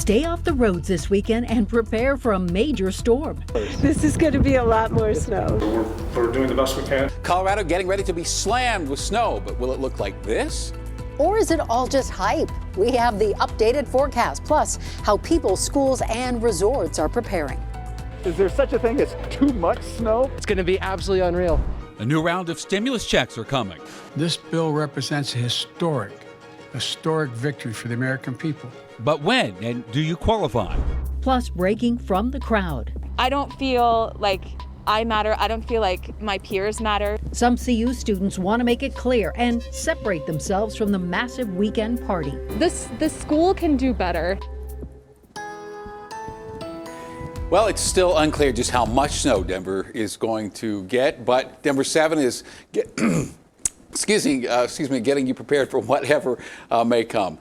Stay off the roads this weekend and prepare for a major storm. This is going to be a lot more snow. We're doing the best we can. Colorado getting ready to be slammed with snow, but will it look like this? Or is it all just hype? We have the updated forecast, plus how people, schools, and resorts are preparing. Is there such a thing as too much snow? It's going to be absolutely unreal. A new round of stimulus checks are coming. This bill represents a historic victory for the American people. But when and do you qualify? Plus, breaking from the crowd. I don't feel like I matter. I don't feel like my peers matter. Some CU students want to make it clear and separate themselves from the massive weekend party. The school can do better. Well, it's still unclear just how much snow Denver is going to get, but Denver7 is getting you prepared for whatever may come.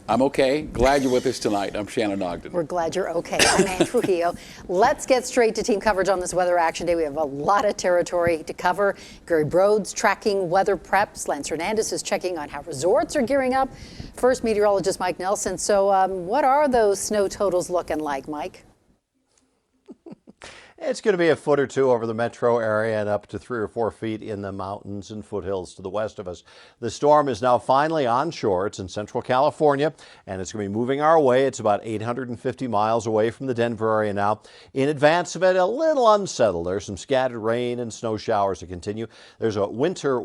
I'm okay. Glad you're with us tonight. I'm Shannon Ogden. We're glad you're okay. I'm Ann Trujillo. Let's get straight to team coverage on this Weather Action Day. We have a lot of territory to cover. Gary Brode's tracking weather preps. Lance Hernandez is checking on how resorts are gearing up. First, meteorologist Mike Nelson. So what are those snow totals looking like, Mike? It's going to be a foot or two over the metro area and up to 3 or 4 feet in the mountains and foothills to the west of us. The storm is now finally onshore. It's in central California, and it's going to be moving our way. It's about 850 miles away from the Denver area now. In advance of it, a little unsettled. There's some scattered rain and snow showers to continue. There's a winter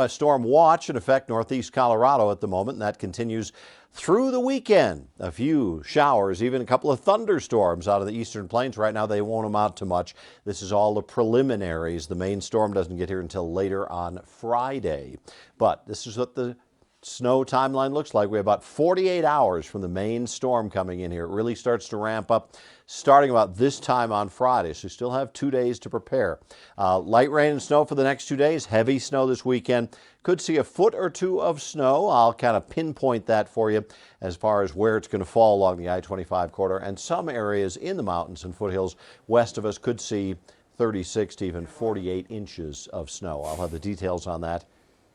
storm watch in effect northeast Colorado at the moment, and that continues through the weekend. A few showers, even a couple of thunderstorms out of the eastern plains. Right now, they won't amount to much. This is all the preliminaries. The main storm doesn't get here until later on Friday. But this is what the snow timeline looks like. We have about 48 hours from the main storm coming in here. It really starts to ramp up starting about this time on Friday, so you still have 2 days to prepare. Light rain and snow for the next 2 days, heavy snow this weekend. Could see a foot or two of snow. I'll kind of pinpoint that for you as far as where it's going to fall along the I-25 corridor, and some areas in the mountains and foothills west of us could see 36 to even 48 inches of snow. I'll have the details on that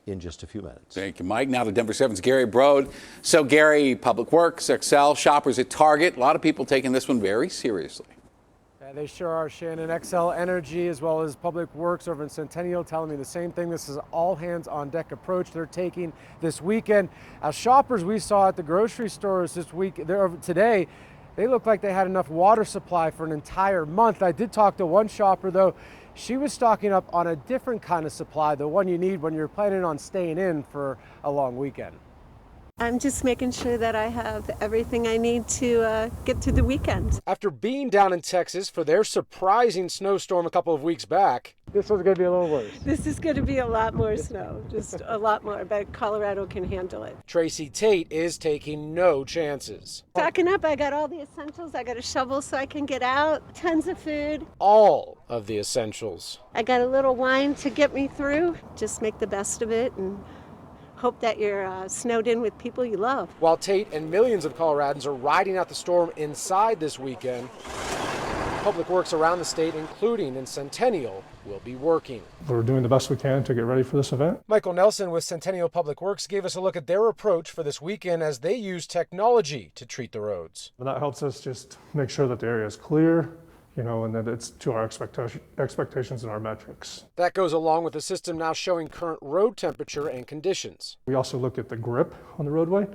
in just a few minutes. Thank you, Mike. Now to Denver7's Gary Brode. So, Gary, Public Works, Excel, shoppers at Target, a lot of people taking this one very seriously. Yeah, they sure are, Shannon. Excel Energy as well as Public Works over in Centennial telling me the same thing. This is all hands on deck approach they're taking this weekend. As shoppers we saw at the grocery stores this week, today, they look like they had enough water supply for an entire month. I did talk to one shopper though. She was stocking up on a different kind of supply, the one you need when you're planning on staying in for a long weekend. I'm just making sure that I have everything I need to get through the weekend. After being down in Texas for their surprising snowstorm a couple of weeks back, this one's going to be a little worse. This is going to be a lot more snow, just a lot more, but Colorado can handle it. Tracy Tate is taking no chances. Stocking up, I got all the essentials. I got a shovel so I can get out, tons of food. All of the essentials. I got a little wine to get me through. Just make the best of it and hope that you're snowed in with people you love. While Tate and millions of Coloradans are riding out the storm inside this weekend, Public Works around the state, including in Centennial, will be working. We're doing the best we can to get ready for this event. Michael Nelson with Centennial Public Works gave us a look at their approach for this weekend as they use technology to treat the roads. And that helps us just make sure that the area is clear, and that it's to our expectations and our metrics. That goes along with the system now showing current road temperature and conditions. We also look at the grip on the roadway,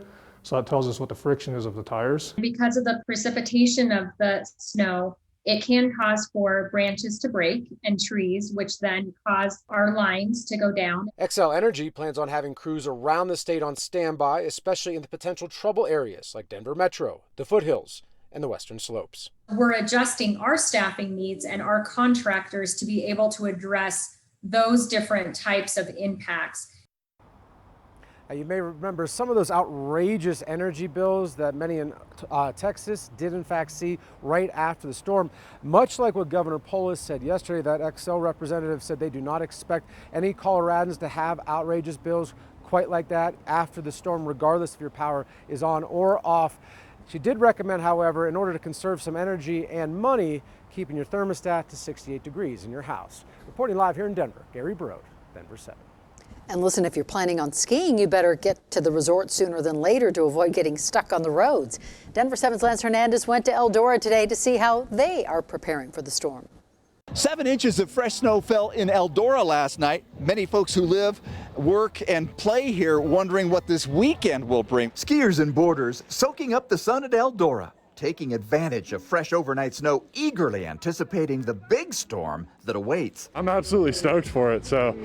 so that tells us what the friction is of the tires. Because of the precipitation of the snow, it can cause for branches to break and trees, which then cause our lines to go down. Excel Energy plans on having crews around the state on standby, especially in the potential trouble areas like Denver Metro, the foothills, and the western slopes. We're adjusting our staffing needs and our contractors to be able to address those different types of impacts. You may remember some of those outrageous energy bills that many in Texas did in fact see right after the storm. Much like what Governor Polis said yesterday, that Excel representative said they do not expect any Coloradans to have outrageous bills quite like that after the storm, regardless if your power is on or off. She did recommend, however, in order to conserve some energy and money, keeping your thermostat to 68 degrees in your house. Reporting live here in Denver, Gary Brode, Denver7. And listen, if you're planning on skiing, you better get to the resort sooner than later to avoid getting stuck on the roads. Denver7's Lance Hernandez went to Eldora today to see how they are preparing for the storm. 7 inches of fresh snow fell in Eldora last night. Many folks who live, work, and play here wondering what this weekend will bring. Skiers and boarders soaking up the sun at Eldora, taking advantage of fresh overnight snow, eagerly anticipating the big storm that awaits. I'm absolutely stoked for it, so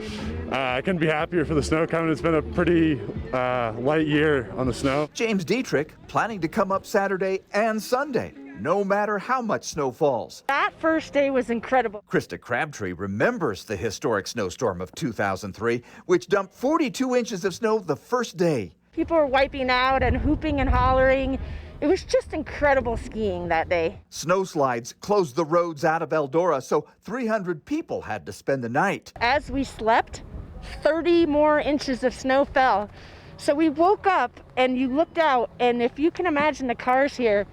I couldn't be happier for the snow coming. It's been a pretty light year on the snow. James Dietrich planning to come up Saturday and Sunday, no matter how much snow falls. That first day was incredible. Krista Crabtree remembers the historic snowstorm of 2003, which dumped 42 inches of snow the first day. People were wiping out and hooping and hollering. It was just incredible skiing that day. Snow slides closed the roads out of Eldora, so 300 people had to spend the night. As we slept, 30 more inches of snow fell. So we woke up and you looked out, and if you can imagine the cars here,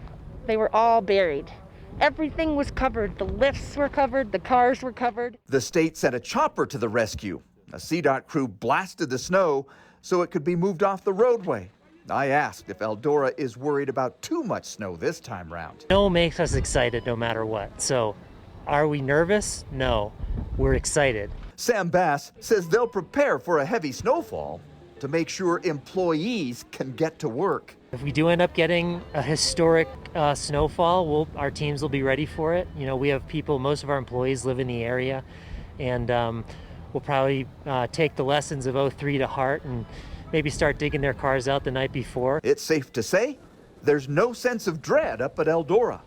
they were all buried. Everything was covered. The lifts were covered, the cars were covered. The state sent a chopper to the rescue. A CDOT crew blasted the snow so it could be moved off the roadway. I asked if Eldora is worried about too much snow this time round. Snow makes us excited no matter what. So are we nervous? No, we're excited. Sam Bass says they'll prepare for a heavy snowfall to make sure employees can get to work. If we do end up getting a historic snowfall, our teams will be ready for it. You know, we have people, most of our employees live in the area, and we'll probably take the lessons of '03 to heart and maybe start digging their cars out the night before. It's safe to say there's no sense of dread up at Eldora.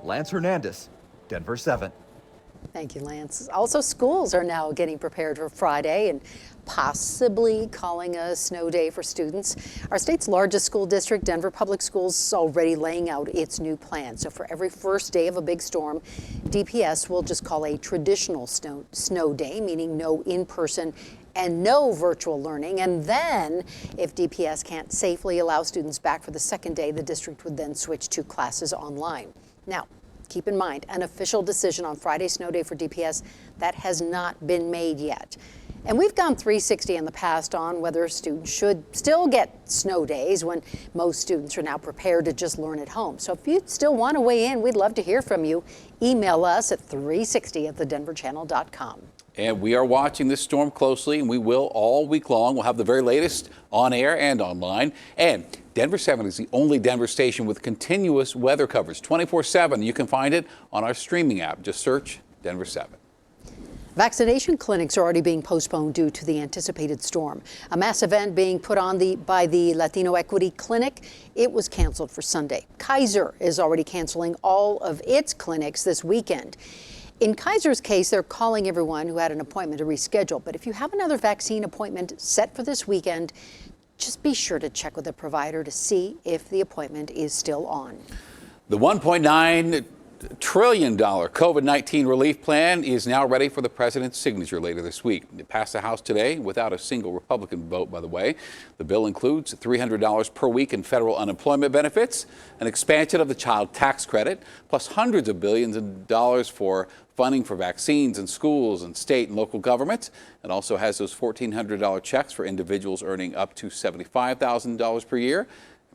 Lance Hernandez, Denver7. Thank you, Lance. Also, schools are now getting prepared for Friday and possibly calling a snow day for students. Our state's largest school district, Denver Public Schools, is already laying out its new plan. So for every first day of a big storm, DPS will just call a traditional snow day, meaning no in-person and no virtual learning. And then if DPS can't safely allow students back for the second day, the district would then switch to classes online. Now, keep in mind, an official decision on Friday's snow day for DPS, that has not been made yet. And we've gone 360 in the past on whether students should still get snow days when most students are now prepared to just learn at home. So if you still want to weigh in, we'd love to hear from you. Email us at 360@thedenverchannel.com. And we are watching this storm closely, and we will all week long. We'll have the very latest on air and online. And Denver7 is the only Denver station with continuous weather coverage 24/7. You can find it on our streaming app. Just search Denver7. Vaccination clinics are already being postponed due to the anticipated storm. A mass event being put on by the Latino Equity Clinic, it was canceled for Sunday. Kaiser is already canceling all of its clinics this weekend. In Kaiser's case, they're calling everyone who had an appointment to reschedule. But if you have another vaccine appointment set for this weekend, just be sure to check with a provider to see if the appointment is still on. The $1.9 trillion COVID-19 relief plan is now ready for the president's signature later this week. It passed the House today without a single Republican vote, by the way. The bill includes $300 per week in federal unemployment benefits, an expansion of the child tax credit, plus hundreds of billions of dollars for funding for vaccines in schools and state and local governments. It also has those $1,400 checks for individuals earning up to $75,000 per year.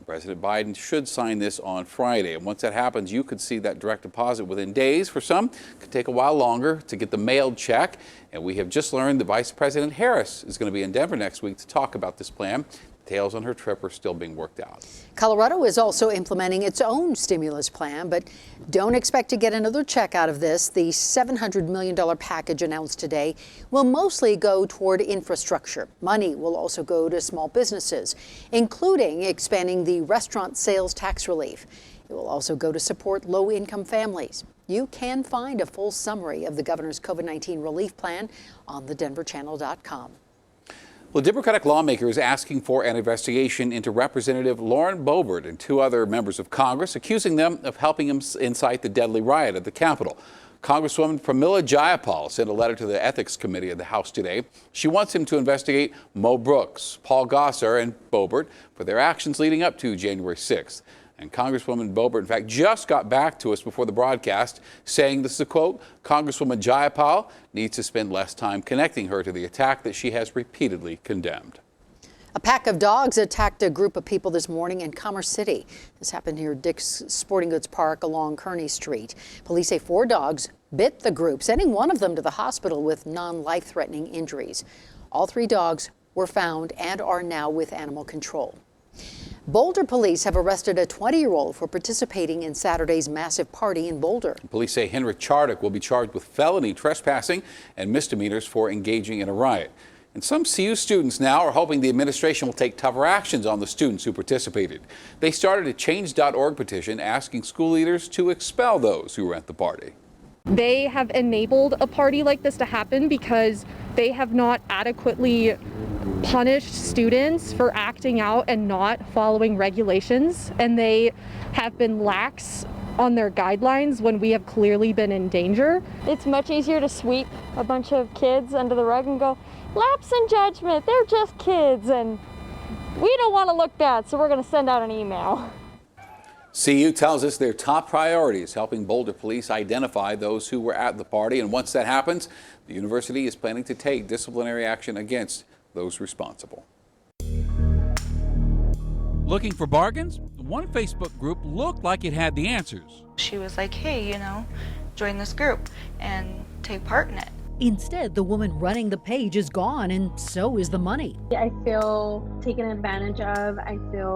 President Biden should sign this on Friday. And once that happens, you could see that direct deposit within days. For some, it could take a while longer to get the mailed check. And we have just learned that Vice President Harris is going to be in Denver next week to talk about this plan. Details on her trip are still being worked out. Colorado is also implementing its own stimulus plan, but don't expect to get another check out of this. The $700 million package announced today will mostly go toward infrastructure. Money will also go to small businesses, including expanding the restaurant sales tax relief. It will also go to support low-income families. You can find a full summary of the governor's COVID-19 relief plan on thedenverchannel.com. Well, a Democratic lawmaker is asking for an investigation into Representative Lauren Boebert and 2 other members of Congress, accusing them of helping him incite the deadly riot at the Capitol. Congresswoman Pramila Jayapal sent a letter to the Ethics Committee of the House today. She wants him to investigate Mo Brooks, Paul Gosar, and Boebert for their actions leading up to January 6th. And Congresswoman Boulder, in fact, just got back to us before the broadcast saying, this is a quote, Congresswoman Jayapal needs to spend less time connecting her to the attack that she has repeatedly condemned. A pack of dogs attacked a group of people this morning in Commerce City. This happened near Dick's Sporting Goods Park along Kearney Street. Police say 4 dogs bit the group, sending one of them to the hospital with non-life-threatening injuries. All 3 dogs were found and are now with animal control. Boulder police have arrested a 20-year-old for participating in Saturday's massive party in Boulder. Police say Henrik Chardick will be charged with felony trespassing and misdemeanors for engaging in a riot. And some CU students now are hoping the administration will take tougher actions on the students who participated. They started a change.org petition asking school leaders to expel those who were at the party. They have enabled a party like this to happen because they have not adequately punished students for acting out and not following regulations, and they have been lax on their guidelines when we have clearly been in danger. It's much easier to sweep a bunch of kids under the rug and go, lapse in judgment, they're just kids, and we don't want to look bad, so we're going to send out an email. CU tells us their top priority is helping Boulder police identify those who were at the party, and once that happens, the university is planning to take disciplinary action against those responsible. Looking for bargains? One Facebook group looked like it had the answers. She was like, hey, join this group and take part in it. Instead, the woman running the page is gone, and so is the money. I feel taken advantage of. I feel